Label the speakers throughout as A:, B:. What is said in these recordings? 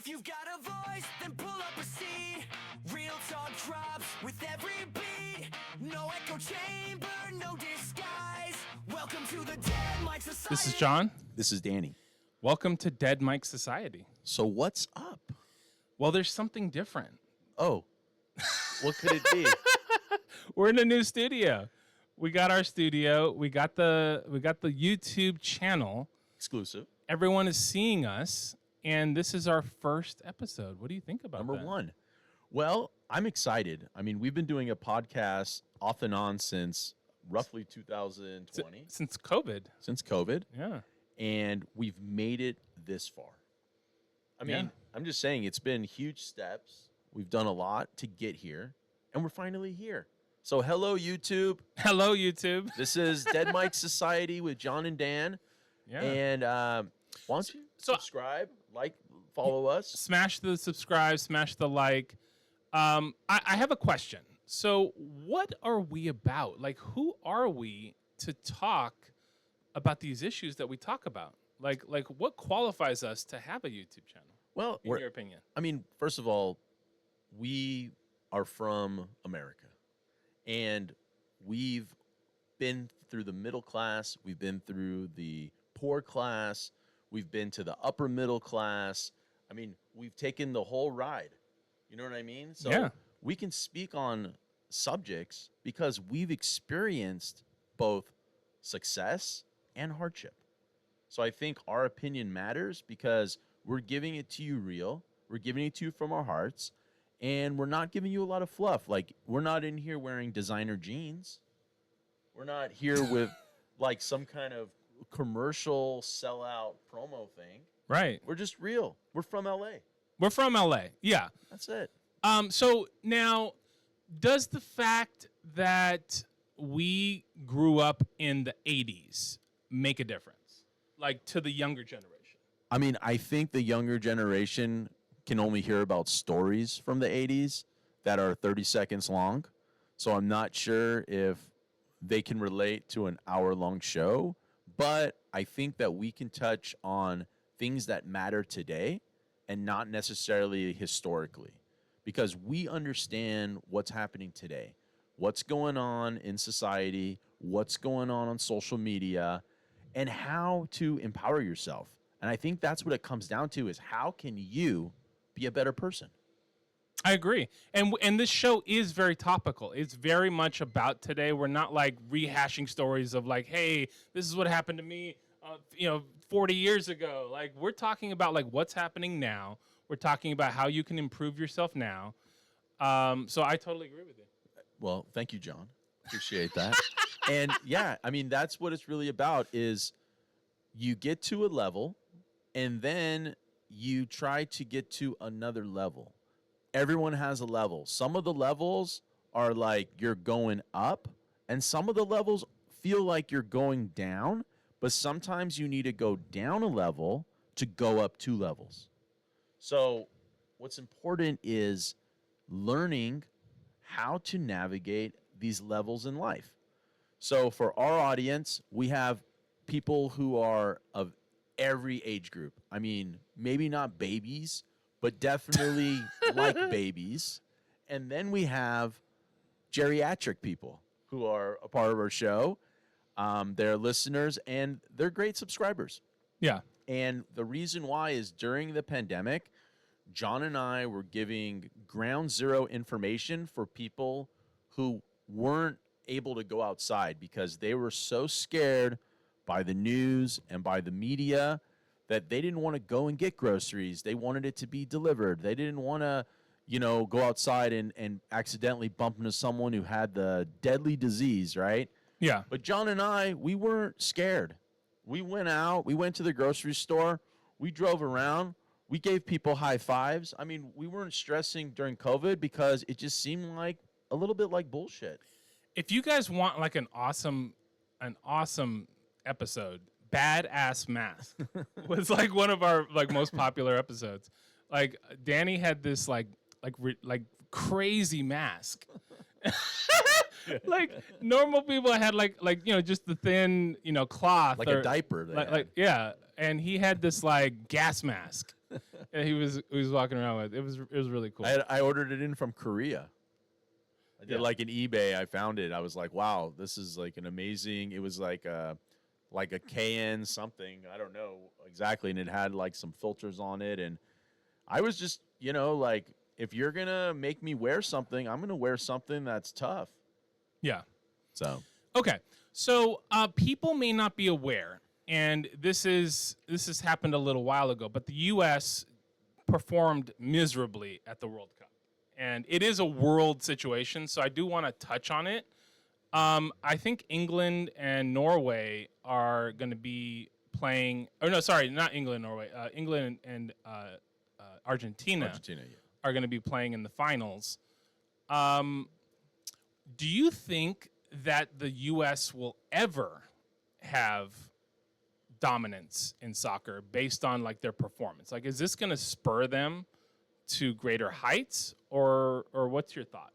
A: If you've got a voice, then pull up a seat. Real talk drops with every beat. No echo chamber, no disguise. Welcome to the Dead Mike Society.
B: This is John.
C: This is Danny.
B: Welcome to Dead Mike Society.
C: So what's up?
B: Well, there's something different.
C: Oh, what could it be?
B: We're in a new studio. We got our studio. We got the YouTube channel.
C: Exclusive.
B: Everyone is seeing us, and this is our first episode. What do you think about
C: Number
B: that?
C: one. Well, I'm excited. I mean, we've been doing a podcast off and on since roughly 2020.
B: Since COVID.
C: Since COVID.
B: Yeah.
C: And we've made it this far. I mean, I'm just saying it's been huge steps. We've done a lot to get here, and we're finally here. So hello, YouTube.
B: Hello, YouTube.
C: This is Dead Mike Society with John and Dan.
B: Yeah.
C: And why don't you subscribe, like, follow us.
B: Smash the subscribe, smash the like. I have a question. So what are we about? Like, who are we to talk about these issues that we talk about? Like what qualifies us to have a YouTube channel?
C: Well,
B: in your opinion?
C: I mean, first of all, we are from America, and we've been through the middle class. We've been through the poor class. We've been to the upper middle class. I mean, we've taken the whole ride. You know what I mean? So we can speak on subjects because we've experienced both success and hardship. So I think our opinion matters because we're giving it to you real. We're giving it to you from our hearts. And we're not giving you a lot of fluff. Like, we're not in here wearing designer jeans. We're not here with, like, some kind of commercial sellout promo thing.
B: Right.
C: We're just real. We're from L.A.
B: We're from LA. Yeah.
C: That's it.
B: So now, does the fact that we grew up in the 80s make a difference? Like, to the younger generation?
C: I mean, I think the younger generation can only hear about stories from the 80s that are 30 seconds long. So I'm not sure if they can relate to an hour-long show. But I think that we can touch on things that matter today and not necessarily historically, because we understand what's happening today, what's going on in society, what's going on social media, and how to empower yourself. And I think that's what it comes down to is how can you be a better person?
B: I agree. And this show is very topical. It's very much about today. We're not like rehashing stories of like, hey, this is what happened to me 40 years ago. Like, we're talking about like what's happening now. We're talking about how you can improve yourself now. So I totally agree with you.
C: Well, thank you, John. Appreciate that. And yeah, I mean, that's what it's really about is you get to a level and then you try to get to another level. Everyone has a level. Some of the levels are like you're going up, and some of the levels feel like you're going down, but sometimes you need to go down a level to go up 2 levels. So what's important is learning how to navigate these levels in life. So for our audience, we have people who are of every age group. I mean, maybe not babies, but definitely like babies. And then we have geriatric people who are a part of our show. They're listeners, and they're great subscribers.
B: Yeah.
C: And the reason why is during the pandemic, John and I were giving ground zero information for people who weren't able to go outside because they were so scared by the news and by the media that they didn't want to go and get groceries. They wanted it to be delivered. They didn't want to, go outside and accidentally bump into someone who had the deadly disease, right?
B: Yeah.
C: But John and I, we weren't scared. We went out. We went to the grocery store. We drove around. We gave people high fives. I mean, we weren't stressing during COVID because it just seemed like a little bit like bullshit.
B: If you guys want like an awesome episode, Badass Mask was like one of our like most popular episodes. Like Danny had this like crazy mask. Like normal people had like just the thin cloth
C: like a diaper.
B: And he had this like gas mask. he was walking around with. It was really cool.
C: I ordered it in from Korea. I did
B: Yeah.
C: like an eBay. I found it. I was like, wow, this is like an amazing. It was like a KN something. I don't know exactly, and it had like some filters on it. And I was just, like, if you're gonna make me wear something, I'm gonna wear something that's tough.
B: Yeah.
C: So
B: Okay. So people may not be aware, and this has happened a little while ago, but the U.S. performed miserably at the World Cup, and it is a world situation. So I do want to touch on it. I think England and Norway are going to be playing. Or no, sorry, not England, Norway. England and Argentina
C: Argentina, yeah.
B: are going to be playing in the finals. Do you think that the U.S. will ever have dominance in soccer based on like their performance? Like, is this going to spur them to greater heights, or what's your thought?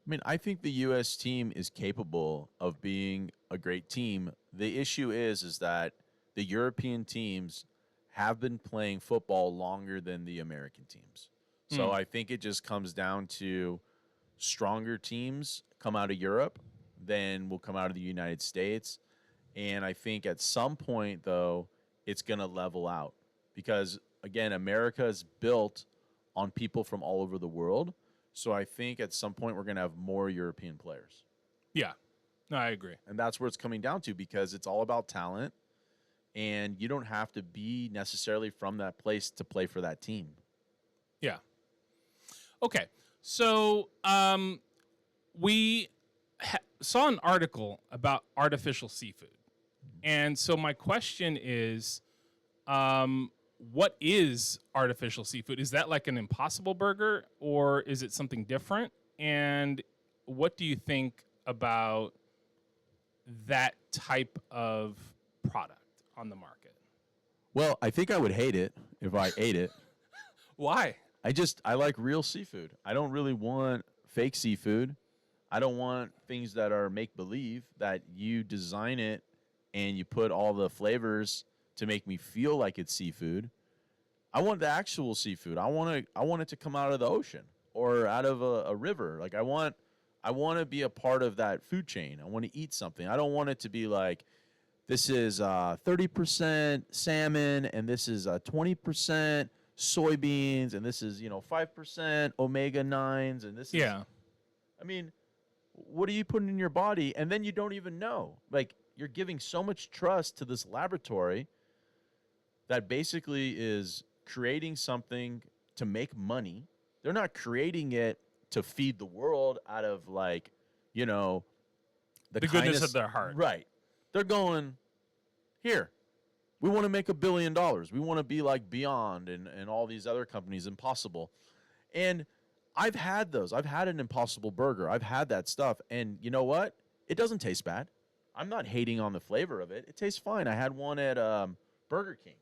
C: I mean, I think the U.S. team is capable of being a great team. The issue is that the European teams have been playing football longer than the American teams. So I think it just comes down to stronger teams come out of Europe than will come out of the United States. And I think at some point, though, it's going to level out because, again, America is built on people from all over the world. So I think at some point we're going to have more European players.
B: Yeah, no, I agree.
C: And that's where it's coming down to because it's all about talent. And you don't have to be necessarily from that place to play for that team.
B: Yeah. Okay. So we saw an article about artificial seafood. And so my question is, what is artificial seafood? Is that like an Impossible Burger or is it something different? And what do you think about that type of product on the market?
C: Well, I think I would hate it if I ate it.
B: Why?
C: I like real seafood. I don't really want fake seafood. I don't want things that are make-believe, that you design it and you put all the flavors to make me feel like it's seafood. I want the actual seafood. I want it to come out of the ocean or out of a river. Like I want to be a part of that food chain. I want to eat something. I don't want it to be like this is 30% salmon and this is 20% soybeans and this is 5% omega 9s and this is I mean, what are you putting in your body and then you don't even know? Like you're giving so much trust to this laboratory that basically is creating something to make money. They're not creating it to feed the world out of like, the
B: goodness of their heart.
C: Right. They're going, here, we want to make $1 billion. We want to be like Beyond and all these other companies, Impossible. And I've had those. I've had an Impossible Burger. I've had that stuff. And you know what? It doesn't taste bad. I'm not hating on the flavor of it. It tastes fine. I had one at Burger King.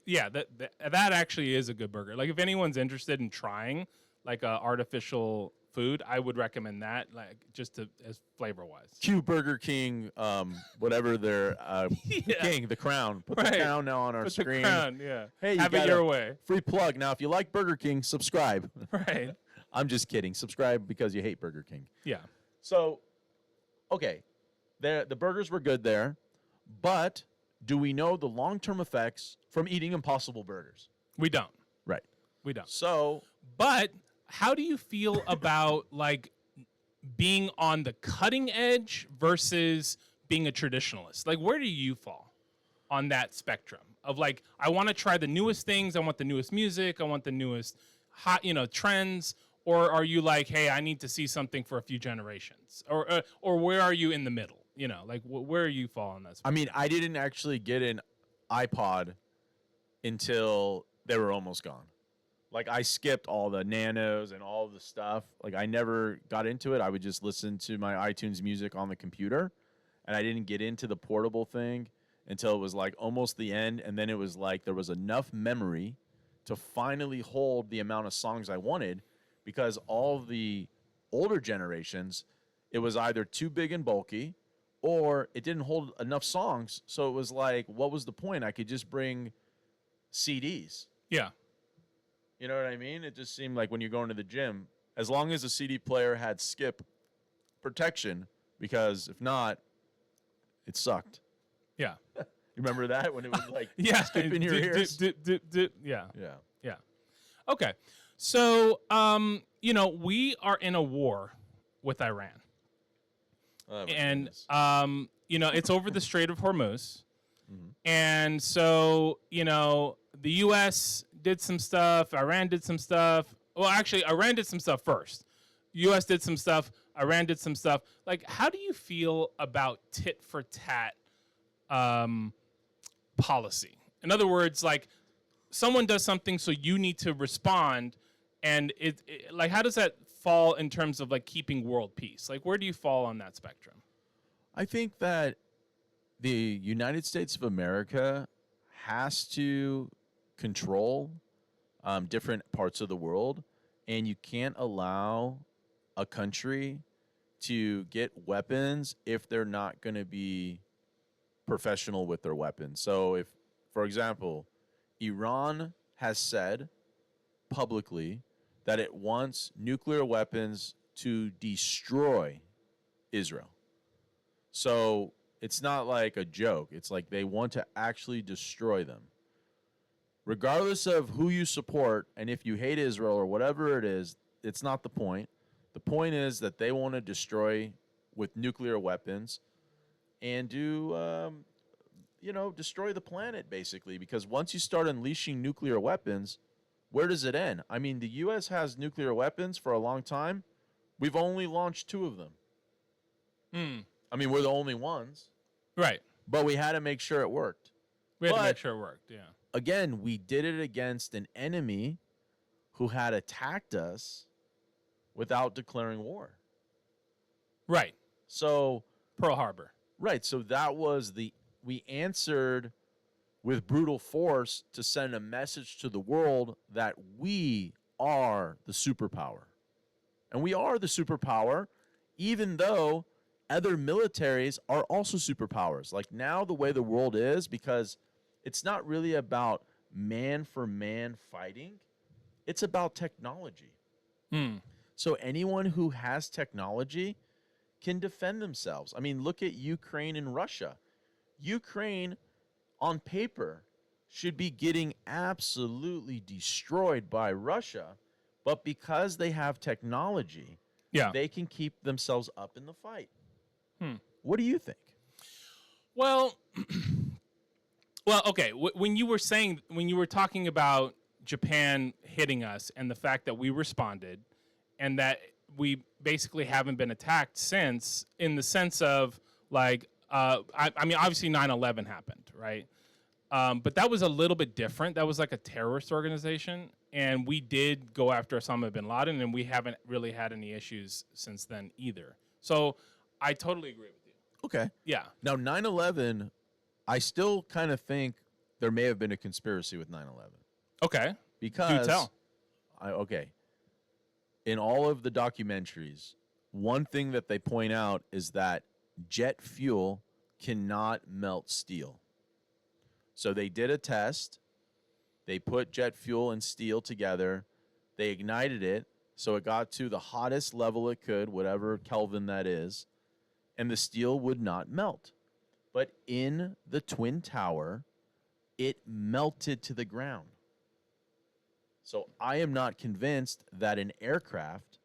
B: Yeah, that actually is a good burger. Like if anyone's interested in trying like artificial food, I would recommend that, like just as flavor wise.
C: Q Burger King, whatever their King, the crown. Put the crown now on our screen.
B: The crown, yeah.
C: Hey,
B: have it your way.
C: Free plug. Now, if you like Burger King, subscribe.
B: Right.
C: I'm just kidding. Subscribe because you hate Burger King.
B: Yeah.
C: So, okay, the burgers were good there, but do we know the long-term effects from eating Impossible Burgers?
B: We don't.
C: Right.
B: We don't.
C: So,
B: but how do you feel about like being on the cutting edge versus being a traditionalist? Like, where do you fall on that spectrum of like, I want to try the newest things. I want the newest music. I want the newest hot, trends. Or are you like, hey, I need to see something for a few generations? Or where are you in the middle? Like where you fall on that spectrum?
C: I mean, I didn't actually get an iPod until they were almost gone. Like I skipped all the nanos and all the stuff. Like I never got into it. I would just listen to my iTunes music on the computer. And I didn't get into the portable thing until it was like almost the end. And then it was like there was enough memory to finally hold the amount of songs I wanted, because all the older generations, it was either too big and bulky or it didn't hold enough songs. So it was like, what was the point? I could just bring CDs.
B: Yeah.
C: You know what I mean? It just seemed like when you're going to the gym, as long as the CD player had skip protection, because if not, it sucked.
B: Yeah.
C: You remember that when it was like
B: Yeah.
C: skip in your ears?
B: Yeah.
C: Yeah.
B: Yeah. Okay. So, we are in a war with Iran.
C: Oh, my
B: And,
C: goodness.
B: it's over the Strait of Hormuz.
C: Mhm.
B: And so, the U.S. did some stuff. Iran did some stuff. Well, actually, Iran did some stuff first. U.S. did some stuff. Iran did some stuff. Like, how do you feel about tit for tat policy? In other words, like, someone does something, so you need to respond. And like, how does that fall in terms of like keeping world peace? Like, where do you fall on that spectrum?
C: I think that the United States of America has to control different parts of the world, and you can't allow a country to get weapons if they're not going to be professional with their weapons. So if, for example, Iran has said publicly that it wants nuclear weapons to destroy Israel. So it's not like a joke. It's like they want to actually destroy them. Regardless of who you support and if you hate Israel or whatever it is, it's not the point. The point is that they want to destroy with nuclear weapons and destroy the planet, basically. Because once you start unleashing nuclear weapons, where does it end? I mean, the U.S. has nuclear weapons for a long time. We've only launched 2 of them. I mean, we're the only ones.
B: Right.
C: But we had to make sure it worked.
B: We had to make sure it worked. Yeah.
C: Again, we did it against an enemy who had attacked us without declaring war.
B: Right.
C: So
B: Pearl Harbor.
C: Right. So that was we answered with brutal force to send a message to the world that we are the superpower. And we are the superpower, even though other militaries are also superpowers. Like now, the way the world is, because it's not really about man for man fighting, it's about technology. So anyone who has technology can defend themselves. I mean, look at Ukraine and Russia. Ukraine, on paper, should be getting absolutely destroyed by Russia, but because they have technology, they can keep themselves up in the fight. What do you think?
B: Well, okay. When you were talking about Japan hitting us and the fact that we responded and that we basically haven't been attacked since, in the sense of like, I mean, obviously 9/11 happened, right? But that was a little bit different. That was like a terrorist organization, and we did go after Osama bin Laden, and we haven't really had any issues since then either. So I totally agree with you.
C: Okay.
B: Yeah.
C: Now, 9/11, I still kind of think there may have been a conspiracy with 9/11.
B: Okay.
C: Because
B: do tell.
C: In all of the documentaries, one thing that they point out is that jet fuel cannot melt steel. So they did a test. They put jet fuel and steel together. They ignited it, so it got to the hottest level it could, whatever Kelvin that is, and the steel would not melt. But in the Twin Tower, it melted to the ground. So I am not convinced that an aircraft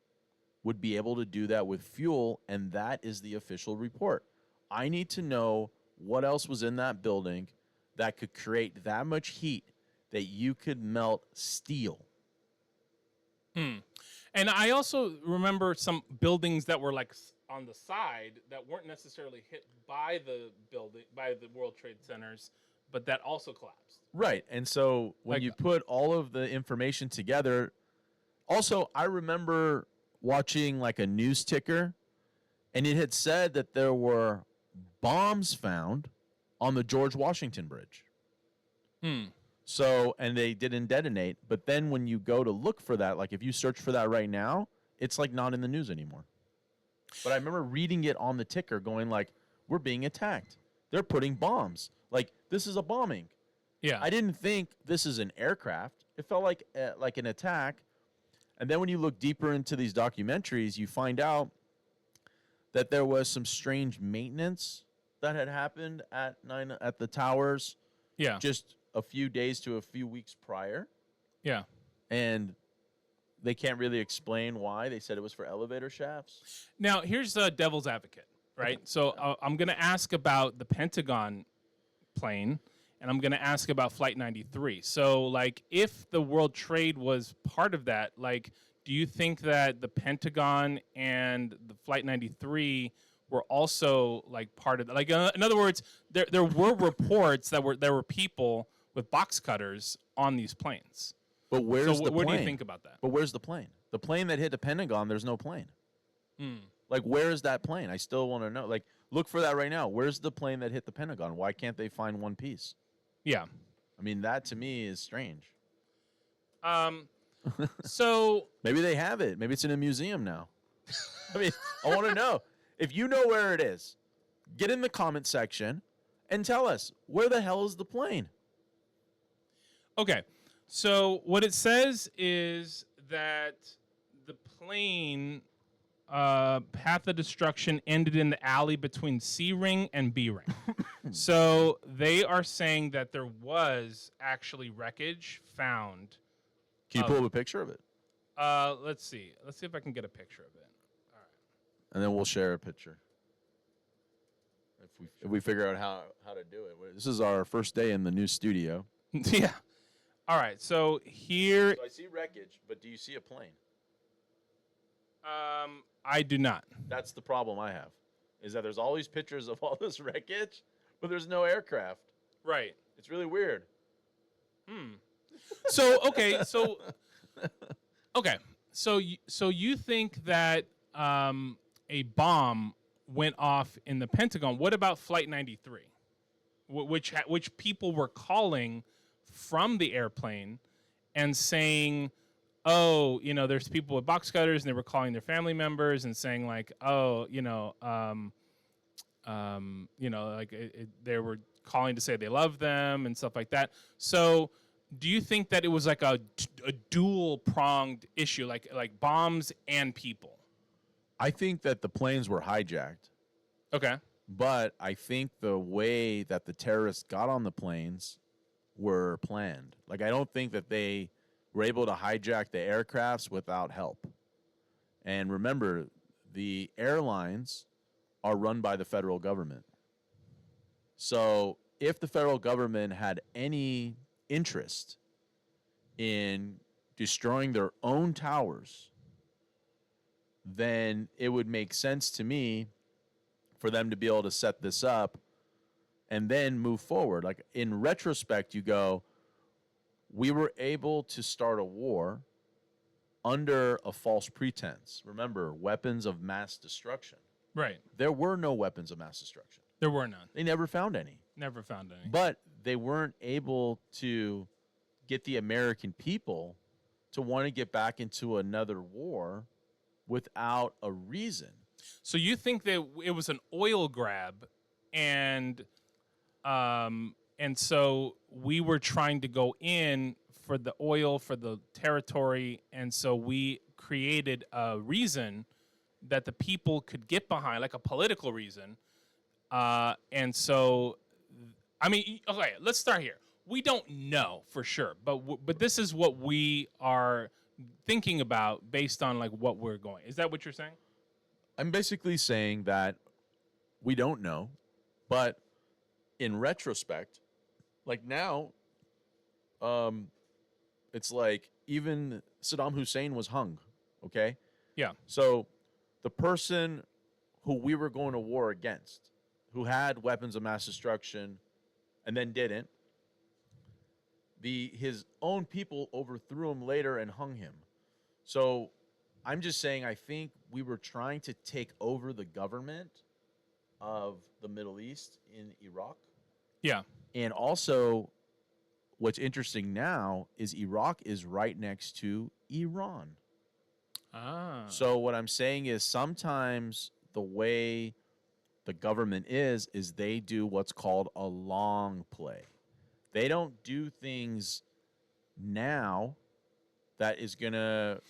C: would be able to do that with fuel, and that is the official report. I need to know what else was in that building that could create that much heat that you could melt steel.
B: And I also remember some buildings that were like on the side that weren't necessarily hit by the building, by the World Trade Centers, but that also collapsed.
C: Right. And so when you put all of the information together, also I remember watching like a news ticker, and it had said that there were bombs found on the George Washington Bridge. So, and they didn't detonate, but then when you go to look for that, like if you search for that right now, it's like not in the news anymore. But I remember reading it on the ticker going like, we're being attacked. They're putting bombs. Like, this is a bombing.
B: Yeah.
C: I didn't think this is an aircraft. It felt like an attack. And then when you look deeper into these documentaries, you find out that there was some strange maintenance that had happened at the towers
B: Yeah.
C: just a few days to a few weeks prior.
B: Yeah.
C: And they can't really explain why. They said it was for elevator shafts.
B: Now, here's the devil's advocate, right? So I'm going to ask about the Pentagon plane, and I'm going to ask about Flight 93. So, like, if the World Trade was part of that, like, do you think that the Pentagon and the Flight 93 were also, like, part of that? Like, in other words, there were reports that there were people with box cutters on these planes.
C: But where's the plane?
B: What do you think about that?
C: But where's the plane? The plane that hit the Pentagon, there's no plane. Like, where is that plane? I still want to know. Like, look for that right now. Where's the plane that hit the Pentagon? Why can't they find one piece?
B: Yeah.
C: I mean, that to me is strange.
B: So
C: Maybe they have it. Maybe it's in a museum now. I mean, I want to know. If you know where it is, get in the comment section and tell us, where the hell is the plane?
B: okay. So what it says is that the plane path of destruction ended in the alley between C ring and B ring. So they are saying that there was actually wreckage found.
C: Can you pull up a picture of it?
B: Let's see. Let's see if I can get a picture of it.
C: And then we'll share a picture. If we figure out how to do it. This is our first day in the new studio.
B: Yeah. All right. So here,
C: So I see wreckage, but do you see a plane?
B: I do not.
C: That's the problem I have, is that there's all these pictures of all this wreckage, but there's no aircraft.
B: Right.
C: It's really weird.
B: So so you think that a bomb went off in the Pentagon? What about Flight 93, which people were calling from the airplane and saying, oh, you know, there's people with box cutters, and they were calling their family members and saying like, oh, like they were calling to say they love them and stuff like that. So do you think that it was like a dual pronged issue, like bombs and people?
C: I think that the planes were hijacked,
B: Okay.
C: but I think the way that the terrorists got on the planes were planned. Like, I don't think that they were able to hijack the aircrafts without help. And remember, the airlines are run by the federal government. So if the federal government had any interest in destroying their own towers, then it would make sense to me for them to be able to set this up and then move forward. Like, in retrospect, you go, we were able to start a war under a false pretense. Remember, weapons of mass destruction.
B: Right.
C: There were no weapons of mass destruction.
B: There were none.
C: They never found any.
B: Never found any.
C: But they weren't able to get the American people to want to get back into another war without a reason.
B: So you think that it was an oil grab, and so we were trying to go in for the oil, for the territory, and so we created a reason that the people could get behind, like a political reason. And so, I mean, okay, let's start here. We don't know for sure, but this is what we are thinking about based on like what we're going. Is that what you're saying?
C: I'm basically saying that we don't know, but in retrospect, like now, it's like even Saddam Hussein was hung, okay?
B: Yeah.
C: So the person who we were going to war against, who had weapons of mass destruction and then didn't, his own people overthrew him later and hung him. So I'm just saying, I think we were trying to take over the government of the Middle East in Iraq.
B: Yeah.
C: And also, what's interesting now is Iraq is right next to Iran.
B: Ah.
C: So what I'm saying is sometimes the way the government is they do what's called a long play. They don't do things now that is going to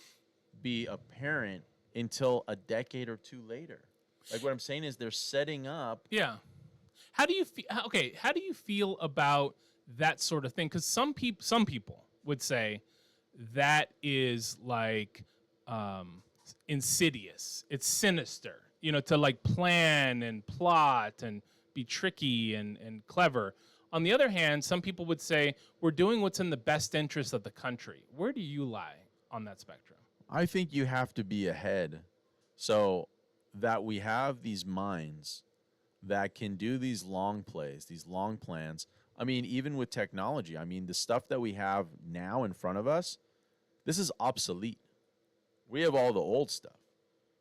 C: be apparent until a decade or two later. Like what I'm saying is they're setting up.
B: Yeah. How do you feel? Okay, how do you feel about that sort of thing? Because some people would say that is like insidious. It's sinister, to like plan and plot and be tricky and clever. On the other hand, some people would say we're doing what's in the best interest of the country. Where do you lie on that spectrum?
C: I think you have to be ahead so that we have these minds that can do these long plays, these long plans. I mean, even with technology, I mean, the stuff that we have now in front of us, this is obsolete. We have all the old stuff.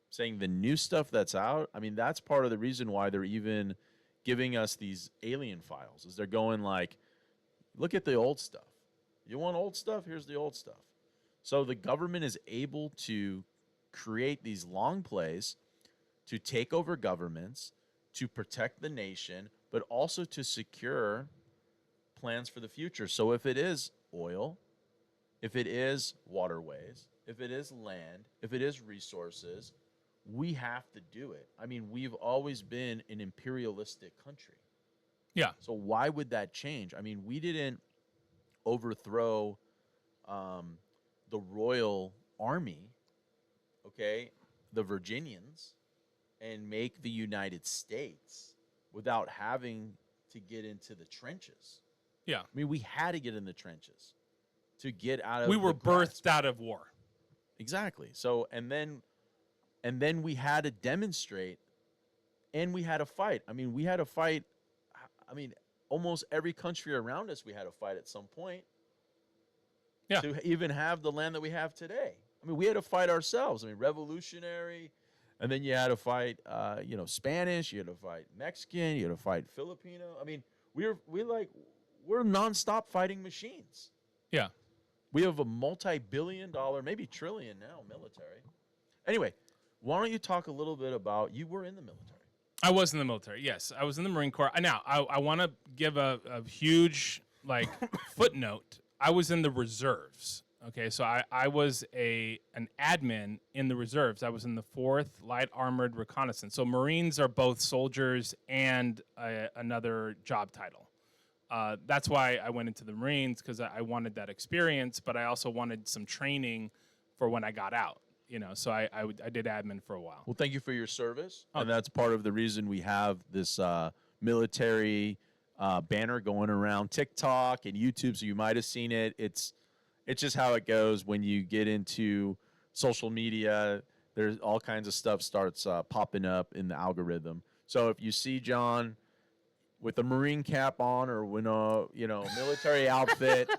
C: Saying the new stuff that's out, I mean, that's part of the reason why they're even giving us these alien files, is they're going like, look at the old stuff. You want old stuff? Here's the old stuff. So the government is able to create these long plays to take over governments, to protect the nation, but also to secure plans for the future. So if it is oil, if it is waterways, if it is land, if it is resources, we have to do it. I mean, we've always been an imperialistic country.
B: Yeah.
C: So why would that change? I mean, we didn't overthrow the Royal Army, okay, the Virginians, and make the United States without having to get into the trenches.
B: Yeah.
C: I mean, we had to get in the trenches to get out of.
B: We were birthed out of war.
C: Exactly. So, and then we had to demonstrate, and we had to fight. I mean, we had to fight. I mean, almost every country around us, we had to fight at some point.
B: Yeah.
C: To even have the land that we have today. I mean, we had to fight ourselves. I mean, revolutionary, and then you had to fight, Spanish. You had to fight Mexican. You had to fight Filipino. I mean, we're nonstop fighting machines.
B: Yeah.
C: We have a multi-billion-dollar, maybe trillion now, military. Anyway, why don't you talk a little bit about, you were in the military.
B: I was in the military, yes. I was in the Marine Corps. Now, I want to give a huge, footnote. I was in the reserves, okay? So I was an admin in the reserves. I was in the 4th Light Armored Reconnaissance. So Marines are both soldiers and another job title. That's why I went into the Marines, because I wanted that experience, but I also wanted some training for when I got out. So I did admin for a while.
C: Well, thank you for your service, and that's part of the reason we have this military banner going around TikTok and YouTube. So you might have seen it. It's just how it goes when you get into social media. There's all kinds of stuff starts popping up in the algorithm. So if you see John with a Marine cap on or when military outfit,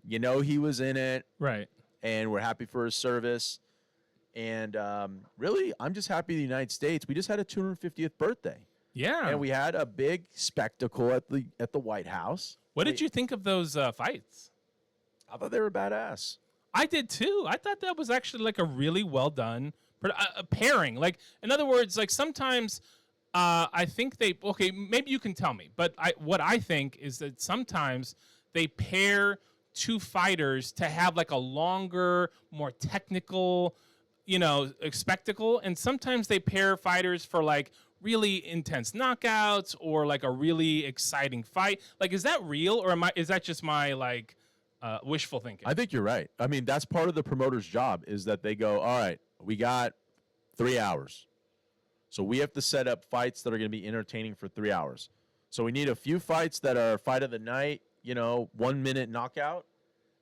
C: he was in it,
B: right?
C: And we're happy for his service. And really, I'm just happy the United States. We just had a 250th birthday.
B: Yeah,
C: and we had a big spectacle at the White House.
B: What did you think of those fights?
C: I thought they were badass.
B: I did too. I thought that was actually like a really well done pairing. Like, in other words, like sometimes I think maybe you can tell me, but what I think is that sometimes they pair two fighters to have like a longer, more technical, spectacle, and sometimes they pair fighters for like really intense knockouts or like a really exciting fight. Like, is that real, or is that just my wishful thinking?
C: I think you're right. I mean, that's part of the promoter's job, is that they go, all right, we got 3 hours. So we have to set up fights that are going to be entertaining for 3 hours. So we need a few fights that are fight of the night, 1 minute knockout.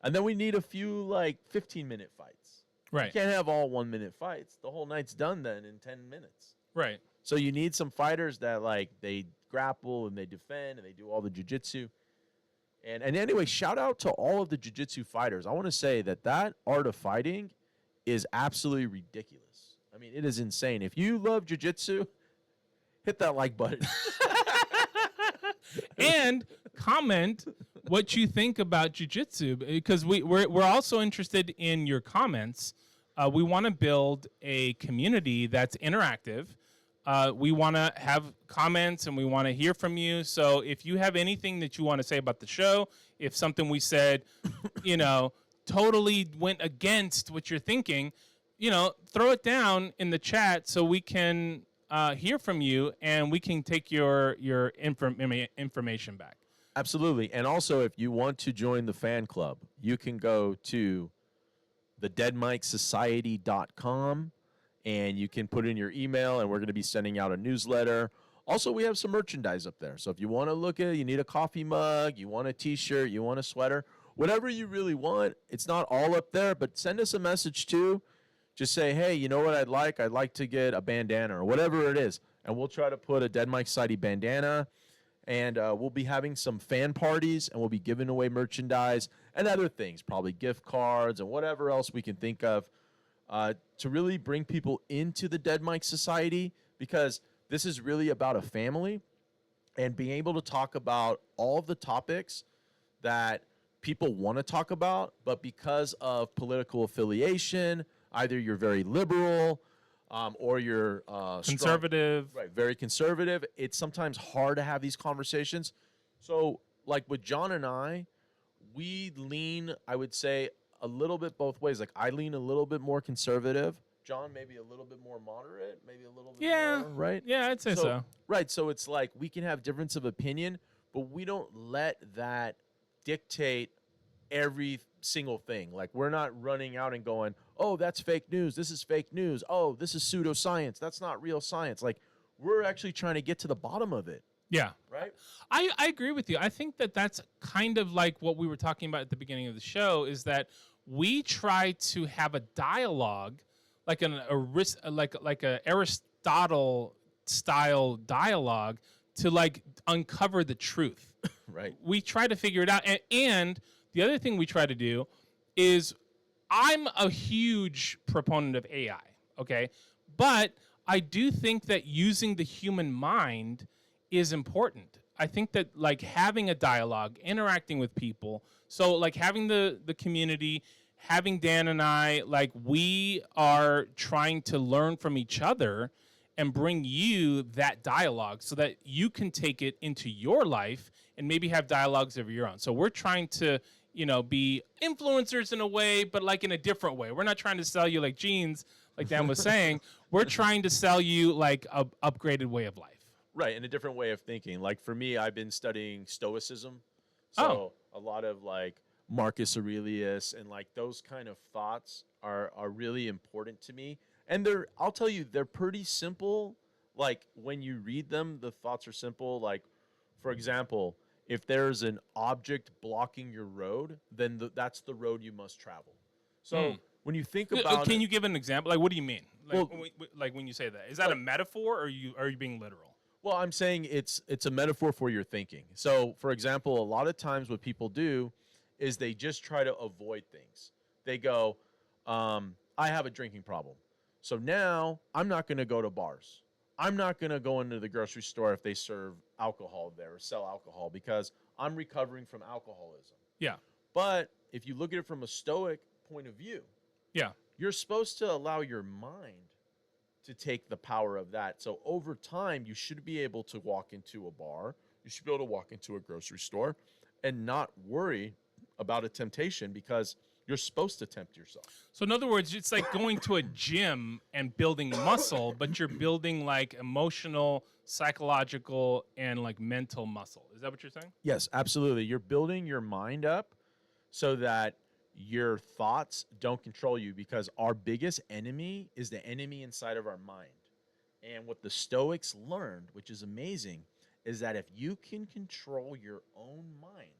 C: And then we need a few 15-minute fights.
B: Right.
C: You can't have all 1 minute fights. The whole night's done then in 10 minutes.
B: Right.
C: So you need some fighters that they grapple and they defend and they do all the jiu-jitsu. And anyway, shout out to all of the jiu-jitsu fighters. I want to say that art of fighting is absolutely ridiculous. I mean, it is insane. If you love jiu-jitsu, hit that like button.
B: And comment what you think about jiu-jitsu, because we're also interested in your comments. We want to build a community that's interactive. We want to have comments and we want to hear from you. So if you have anything that you want to say about the show, if something we said, totally went against what you're thinking, throw it down in the chat so we can hear from you and we can take your information back.
C: Absolutely. And also, if you want to join the fan club, you can go to thedeadmikesociety.com and you can put in your email, and we're going to be sending out a newsletter. Also, we have some merchandise up there. So if you want to look at it, you need a coffee mug, you want a t-shirt, you want a sweater, whatever you really want, it's not all up there, but send us a message too. Just say, hey, you know what I'd like? I'd like to get a bandana or whatever it is. And we'll try to put a Dead Mike Society bandana. And we'll be having some fan parties, and we'll be giving away merchandise and other things, probably gift cards and whatever else we can think of to really bring people into the Dead Mike Society, because this is really about a family and being able to talk about all of the topics that people want to talk about, but because of political affiliation, either you're very liberal or you're
B: conservative.
C: Strong, right, very conservative. It's sometimes hard to have these conversations. So, like with John and I, we lean, I would say, a little bit both ways. Like, I lean a little bit more conservative. John, maybe a little bit more moderate, maybe a little bit more, right?
B: Yeah, I'd say so.
C: Right, so it's like we can have difference of opinion, but we don't let that dictate every single thing. Like, we're not running out and going, oh, that's fake news. This is fake news. Oh, this is pseudoscience. That's not real science. Like, we're actually trying to get to the bottom of it.
B: Yeah.
C: Right?
B: I agree with you. I think that that's kind of like what we were talking about at the beginning of the show, is that we try to have a dialogue, like a Aristotle style dialogue, to like uncover the truth.
C: Right.
B: We try to figure it out. And the other thing we try to do is, I'm a huge proponent of AI, okay? But I do think that using the human mind is important. I think that like having a dialogue, interacting with people, so like having the community, having Dan and I, like we are trying to learn from each other and bring you that dialogue so that you can take it into your life and maybe have dialogues of your own. So we're trying to, be influencers in a way, but like in a different way. We're not trying to sell you like jeans, like Dan was saying. We're trying to sell you like a upgraded way of life.
C: Right, and a different way of thinking. Like for me, I've been studying Stoicism. So a lot of like Marcus Aurelius and like those kind of thoughts are really important to me. And I'll tell you, they're pretty simple. Like when you read them, the thoughts are simple. Like, for example, if there's an object blocking your road, then that's the road you must travel. So when you think about
B: Can you give an example? Like, what do you mean? Like,
C: Well,
B: like when you say that, is that a metaphor, or are you being literal?
C: Well, I'm saying it's a metaphor for your thinking. So, for example, a lot of times what people do is they just try to avoid things. They go, I have a drinking problem. So now I'm not going to go to bars. I'm not going to go into the grocery store if they serve alcohol there or sell alcohol, because I'm recovering from alcoholism.
B: Yeah.
C: But if you look at it from a Stoic point of view, you're supposed to allow your mind to take the power of that. So over time, you should be able to walk into a bar. You should be able to walk into a grocery store and not worry about a temptation, because you're supposed to tempt yourself.
B: So in other words, it's like going to a gym and building muscle, but you're building like emotional, psychological, and like mental muscle. Is that what you're saying?
C: Yes, absolutely. You're building your mind up so that your thoughts don't control you, because our biggest enemy is the enemy inside of our mind. And what the Stoics learned, which is amazing, is that if you can control your own mind,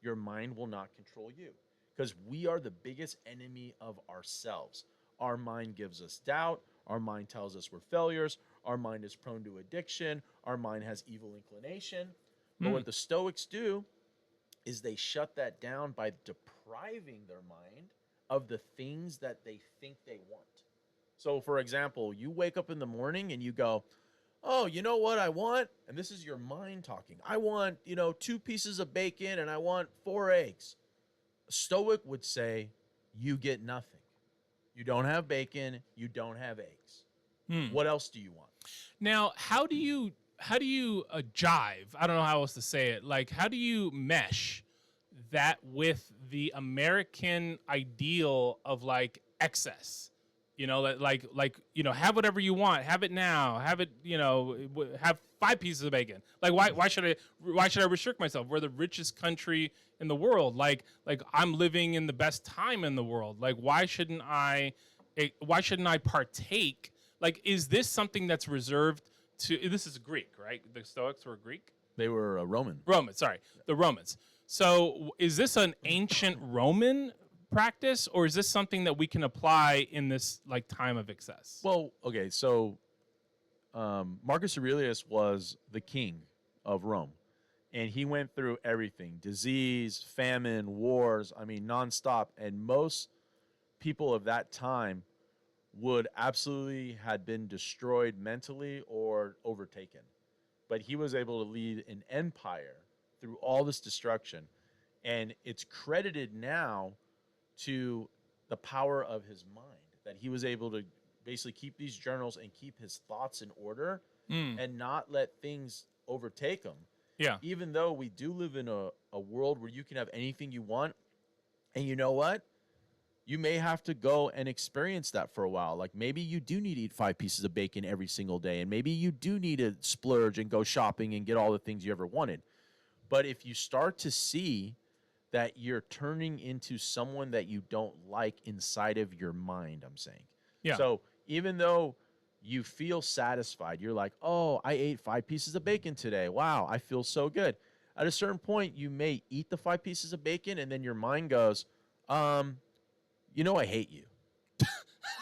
C: your mind will not control you. Because we are the biggest enemy of ourselves. Our mind gives us doubt. Our mind tells us we're failures. Our mind is prone to addiction. Our mind has evil inclination. But what the Stoics do is they shut that down by depriving their mind of the things that they think they want. So, for example, you wake up in the morning and you go, oh, you know what I want? And this is your mind talking. I want, 2 pieces of bacon and I want 4 eggs. A Stoic would say, you get nothing. You don't have bacon. You don't have eggs. What else do you want?
B: Now, how do you jive? I don't know how else to say it. Like, how do you mesh that with the American ideal of like excess. You know, like have whatever you want, have it now, have it, have 5 pieces of bacon. Like why should I restrict myself? We're the richest country in the world. Like I'm living in the best time in the world. Like why shouldn't I partake? Like, is this something that's reserved to? This is Greek, right? The Stoics were Greek.
C: They were Roman.
B: The Romans. So is this an ancient Roman practice, or is this something that we can apply in this like time of excess?
C: Well, okay, so Marcus Aurelius was the king of Rome, and he went through everything: disease, famine, wars. I mean, nonstop. And most people of that time would absolutely had been destroyed mentally or overtaken. But he was able to lead an empire through all this destruction, and it's credited now to the power of his mind, that he was able to basically keep these journals and keep his thoughts in order and not let things overtake him.
B: Yeah.
C: Even though we do live in a world where you can have anything you want, and you know what? You may have to go and experience that for a while. Like maybe you do need to eat 5 pieces of bacon every single day, and maybe you do need to splurge and go shopping and get all the things you ever wanted. But if you start to see that you're turning into someone that you don't like inside of your mind, I'm saying.
B: Yeah.
C: So even though you feel satisfied, you're like, oh, I ate 5 pieces of bacon today. Wow, I feel so good. At a certain point, you may eat the 5 pieces of bacon, and then your mind goes, I hate you.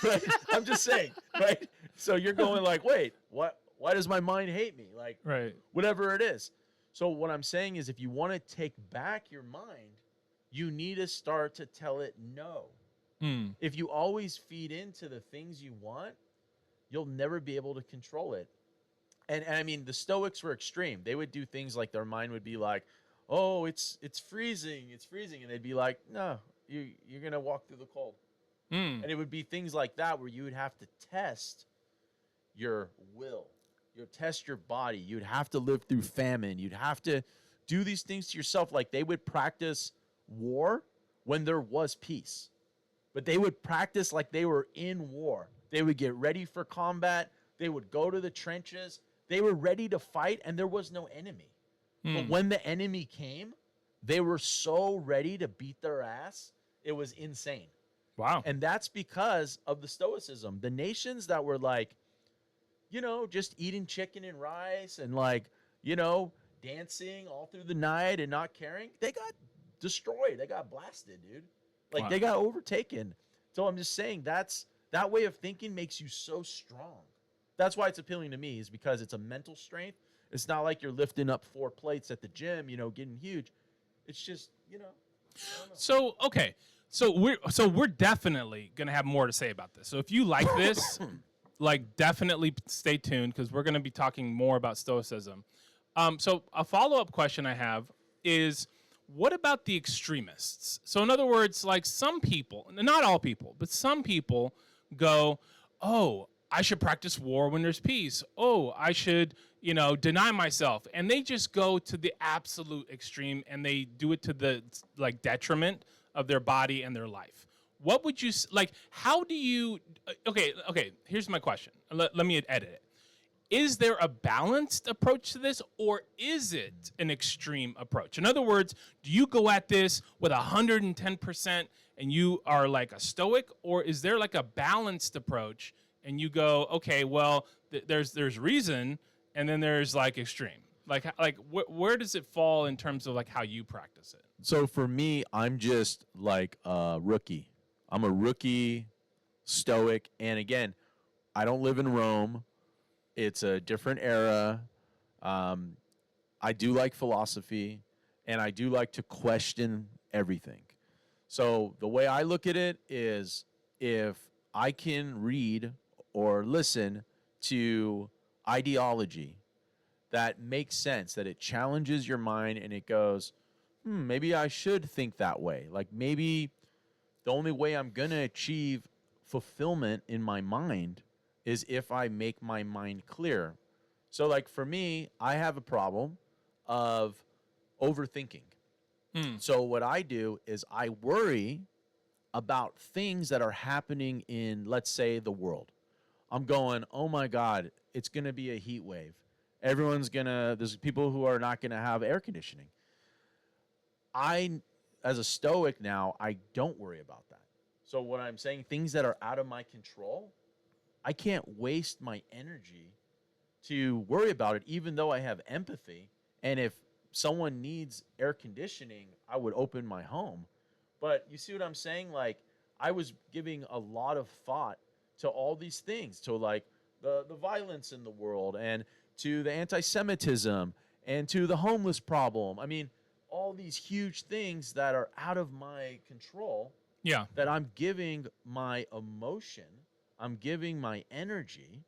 C: Right? I'm just saying, right? So you're going like, wait, why does my mind hate me? Like,
B: right.
C: Whatever it is. So what I'm saying is, if you want to take back your mind, you need to start to tell it no. If you always feed into the things you want, you'll never be able to control it. And I mean, the Stoics were extreme. They would do things like their mind would be like, oh, it's freezing. And they'd be like, no, you're going to walk through the cold. And it would be things like that where you would have to test your will. You'd test your body. You'd have to live through famine. You'd have to do these things to yourself. Like they would practice war when there was peace. But they would practice like they were in war. They would get ready for combat. They would go to the trenches. They were ready to fight, and there was no enemy. But when the enemy came, they were so ready to beat their ass. It was insane.
B: Wow.
C: And that's because of the Stoicism. The nations that were like, just eating chicken and rice and dancing all through the night and not caring, they got destroyed. They got blasted, dude. Like they got overtaken. So I'm just saying that way of thinking makes you so strong. That's why it's appealing to me, is because it's a mental strength. It's not like you're lifting up 4 plates at the gym, getting huge. It's just, I don't know.
B: So, okay. So we're definitely going to have more to say about this. So if you like this, definitely stay tuned, because we're going to be talking more about Stoicism. So a follow-up question I have is, what about the extremists? So in other words, like some people, not all people, but some people go, oh, I should practice war when there's peace. Oh, I should, deny myself. And they just go to the absolute extreme, and they do it to the detriment of their body and their life. What would you, how do you, okay, here's my question. Let me edit it. Is there a balanced approach to this, or is it an extreme approach? In other words, do you go at this with 110% and you are like a stoic, or is there like a balanced approach and you go, okay, well, there's reason, and then there's like extreme? Where does it fall in terms of like how you practice it?
C: So for me, I'm just like a rookie. I'm a rookie stoic. And again, I don't live in Rome. It's a different era. I do like philosophy, and I do like to question everything. So the way I look at it is, if I can read or listen to ideology that makes sense, that it challenges your mind and it goes, maybe I should think that way. Like maybe the only way I'm going to achieve fulfillment in my mind is if I make my mind clear. So like for me, I have a problem of overthinking. So what I do is I worry about things that are happening in, let's say, the world. I'm going, oh my God, it's going to be a heat wave. There's people who are not going to have air conditioning. As a Stoic now, I don't worry about that. So what I'm saying, things that are out of my control, I can't waste my energy to worry about it, even though I have empathy. And if someone needs air conditioning, I would open my home. But you see what I'm saying? Like, I was giving a lot of thought to all these things, to like the violence in the world, and to the anti-Semitism, and to the homeless problem. I mean, all these huge things that are out of my control.
B: Yeah.
C: That I'm giving my emotion, I'm giving my energy.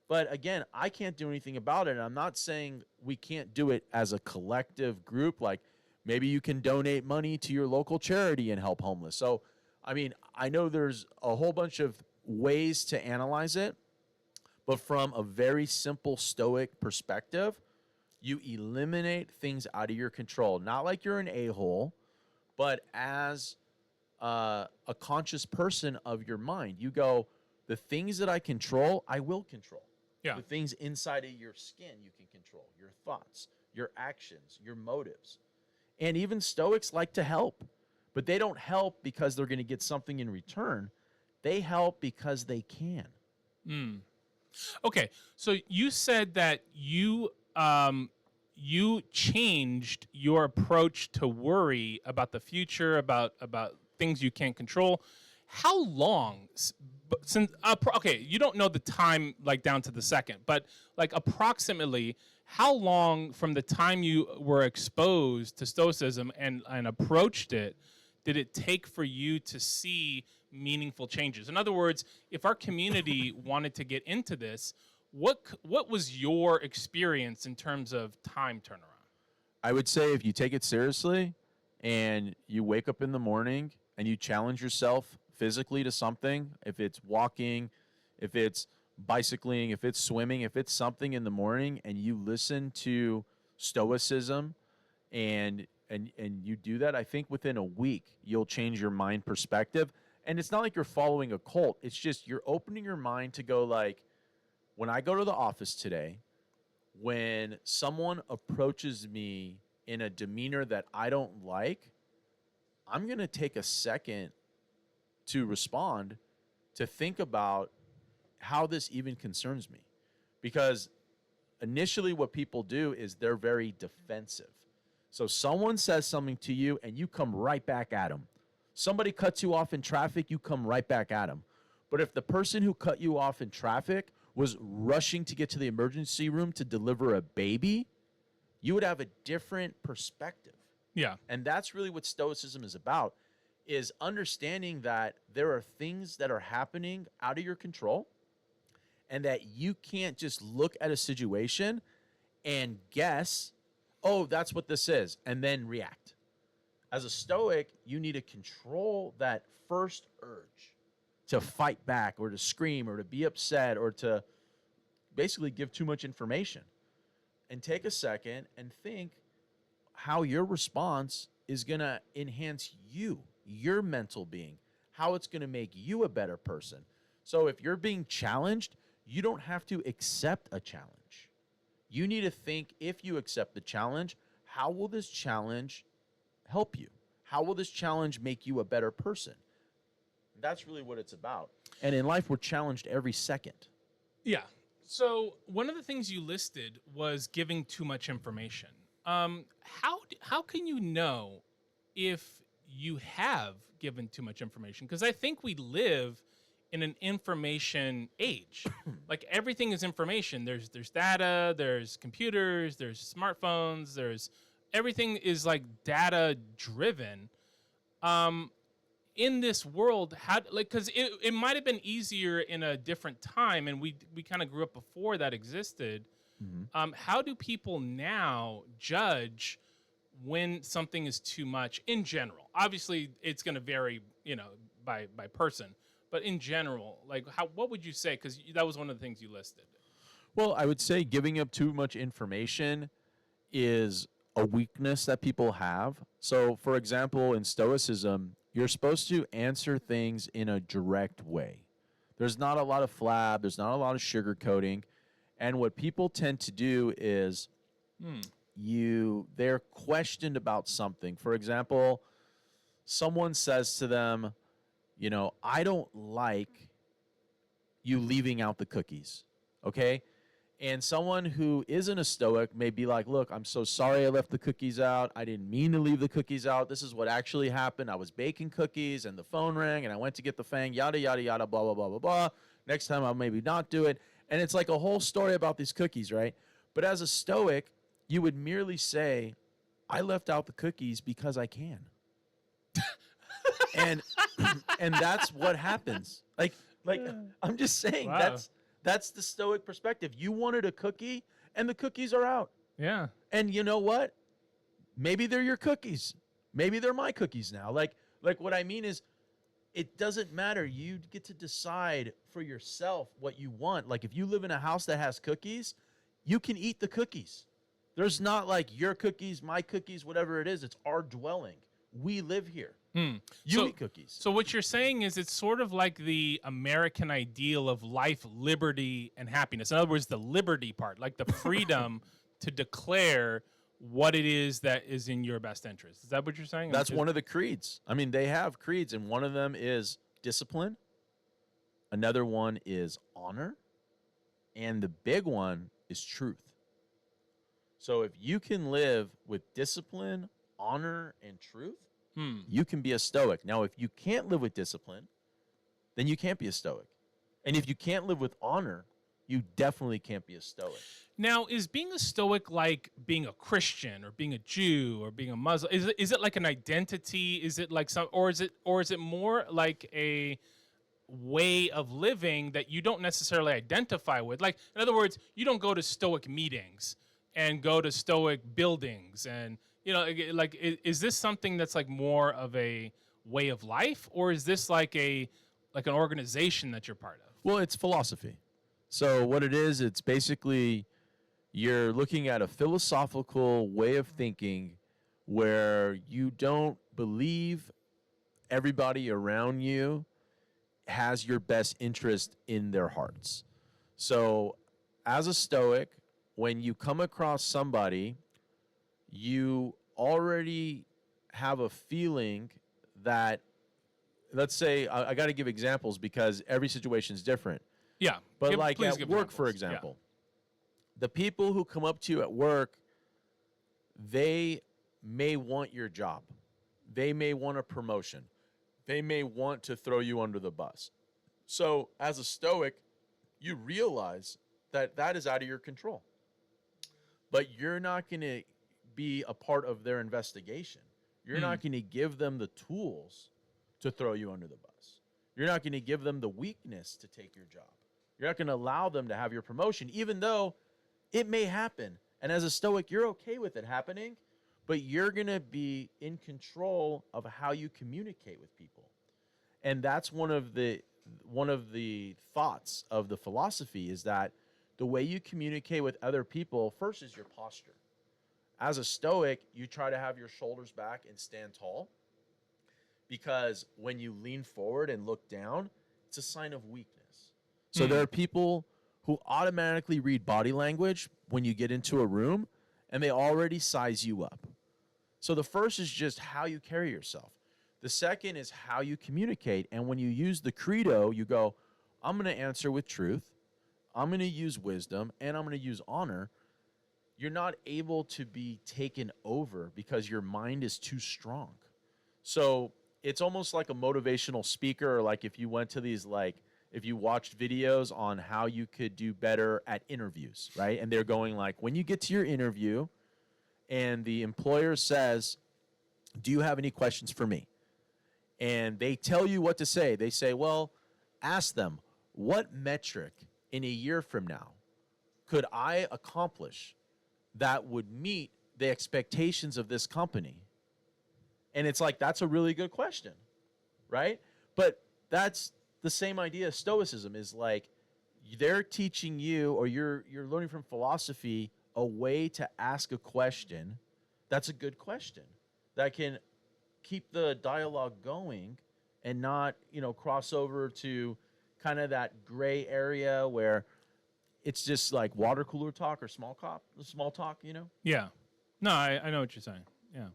C: But again, I can't do anything about it. And I'm not saying we can't do it as a collective group. Like, maybe you can donate money to your local charity and help homeless. So, I mean, I know there's a whole bunch of ways to analyze it, but from a very simple Stoic perspective, you eliminate things out of your control. Not like you're an a-hole, but as a conscious person of your mind. You go, the things that I control, I will control.
B: Yeah.
C: The things inside of your skin you can control, your thoughts, your actions, your motives. And even Stoics like to help, but they don't help because they're going to get something in return. They help because they can.
B: Okay, so you said that you changed your approach to worry about the future, about things you can't control. How long since okay, you don't know the time like down to the second, but like approximately how long from the time you were exposed to Stoicism and approached it did it take for you to see meaningful changes? In other words, if our community wanted to get into this, what was your experience in terms of time turnaround?
C: I would say if you take it seriously and you wake up in the morning and you challenge yourself physically to something, if it's walking, if it's bicycling, if it's swimming, if it's something in the morning, and you listen to Stoicism and you do that, I think within a week you'll change your mind perspective. And it's not like you're following a cult. It's just you're opening your mind to go like, when I go to the office today, when someone approaches me in a demeanor that I don't like, I'm going to take a second to respond, to think about how this even concerns me. Because initially what people do is they're very defensive. So someone says something to you and you come right back at them. Somebody cuts you off in traffic, you come right back at them. But if the person who cut you off in traffic was rushing to get to the emergency room to deliver a baby, you would have a different perspective.
B: Yeah.
C: And that's really what Stoicism is about, is understanding that there are things that are happening out of your control and that you can't just look at a situation and guess, oh, that's what this is, and then react. As a Stoic, you need to control that first urge to fight back or to scream or to be upset or to basically give too much information. And take a second and think how your response is going to enhance you, your mental being, how it's going to make you a better person. So if you're being challenged, you don't have to accept a challenge. You need to think, if you accept the challenge, how will this challenge help you? How will this challenge make you a better person? That's really what it's about. And in life, we're challenged every second.
B: Yeah. So one of the things you listed was giving too much information. How can you know if you have given too much information? Because I think we live in an information age. Like everything is information. There's data, there's computers, there's smartphones, there's everything is like data driven. In this world, how like because it might have been easier in a different time, and we kind of grew up before that existed. Mm-hmm. How do people now judge when something is too much in general? Obviously, it's going to vary, by person. But in general, like what would you say? Because that was one of the things you listed.
C: Well, I would say giving up too much information is a weakness that people have. So, for example, in Stoicism, you're supposed to answer things in a direct way. There's not a lot of flab, there's not a lot of sugarcoating. And what people tend to do is they're questioned about something. For example, someone says to them, you know, I don't like you leaving out the cookies. Okay? And someone who isn't a Stoic may be like, look, I'm so sorry I left the cookies out. I didn't mean to leave the cookies out. This is what actually happened. I was baking cookies and the phone rang and I went to get the fang, yada, yada, yada, blah, blah, blah, blah, blah. Next time I'll maybe not do it. And it's like a whole story about these cookies, right? But as a Stoic, you would merely say, I left out the cookies because I can. and and that's what happens. Like I'm just saying,
B: Wow.
C: that's the Stoic perspective. You wanted a cookie, and the cookies are out.
B: Yeah.
C: And you know what? Maybe they're your cookies. Maybe they're my cookies now. Like what I mean is, it doesn't matter. You get to decide for yourself what you want. Like if you live in a house that has cookies, you can eat the cookies. There's not like your cookies, my cookies, whatever it is. It's our dwelling. We live here. You eat cookies.
B: So what you're saying is it's sort of like the American ideal of life, liberty, and happiness. In other words, the liberty part, like the freedom to declare what it is that is in your best interest. Is that what you're saying?
C: That's one of the creeds. I mean, they have creeds, and one of them is discipline. Another one is honor. And the big one is truth. So if you can live with discipline, honor, and truth, you can be a Stoic. Now, if you can't live with discipline, then you can't be a Stoic. And if you can't live with honor, you definitely can't be a Stoic.
B: Now, is being a Stoic like being a Christian or being a Jew or being a Muslim? Is it like an identity? Is it like or is it more like a way of living that you don't necessarily identify with? Like, in other words, you don't go to Stoic meetings and go to Stoic buildings and, you know, like, is this something that's like more of a way of life, or is this like an organization that you're part of?
C: Well, it's philosophy. So what it is, it's basically you're looking at a philosophical way of thinking where you don't believe everybody around you has your best interest in their hearts. So as a Stoic, when you come across somebody, you already have a feeling that, let's say, I got to give examples because every situation is different.
B: Yeah.
C: But like at work, for example, the people who come up to you at work, they may want your job. They may want a promotion. They may want to throw you under the bus. So as a Stoic, you realize that that is out of your control. But you're not going to be a part of their investigation. You're not going to give them the tools to throw you under the bus. You're not going to give them the weakness to take your job. You're not going to allow them to have your promotion, even though it may happen. And as a Stoic, you're okay with it happening, but you're going to be in control of how you communicate with people. And that's one of the thoughts of the philosophy is that the way you communicate with other people, first is your posture. As a Stoic, you try to have your shoulders back and stand tall, because when you lean forward and look down, it's a sign of weakness. So there are people who automatically read body language when you get into a room, and they already size you up. So the first is just how you carry yourself. The second is how you communicate. And when you use the credo, you go, I'm going to answer with truth, I'm going to use wisdom, and I'm going to use honor. You're not able to be taken over because your mind is too strong. So it's almost like a motivational speaker, or like if you went to these, like, if you watched videos on how you could do better at interviews, right? And they're going like, when you get to your interview and the employer says, do you have any questions for me? And they tell you what to say. They say, well, ask them, what metric in a year from now could I accomplish that would meet the expectations of this company? And it's like, that's a really good question, right? But that's the same idea of Stoicism, is like they're teaching you, or you're learning from philosophy, a way to ask a question That's a good question. That can keep the dialogue going and not, cross over to kind of that gray area where it's just like water cooler talk or small talk.
B: Yeah. No, I know what you're saying. Yeah.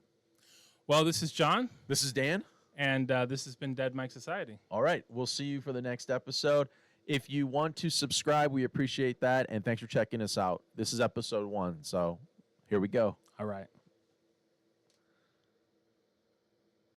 B: Well, this is John,
C: This is Dan.
B: and this has been Dead Mike Society.
C: All right. We'll see you for the next episode. If you want to subscribe, we appreciate that. And thanks for checking us out. This is episode 1. So here we go.
B: All right.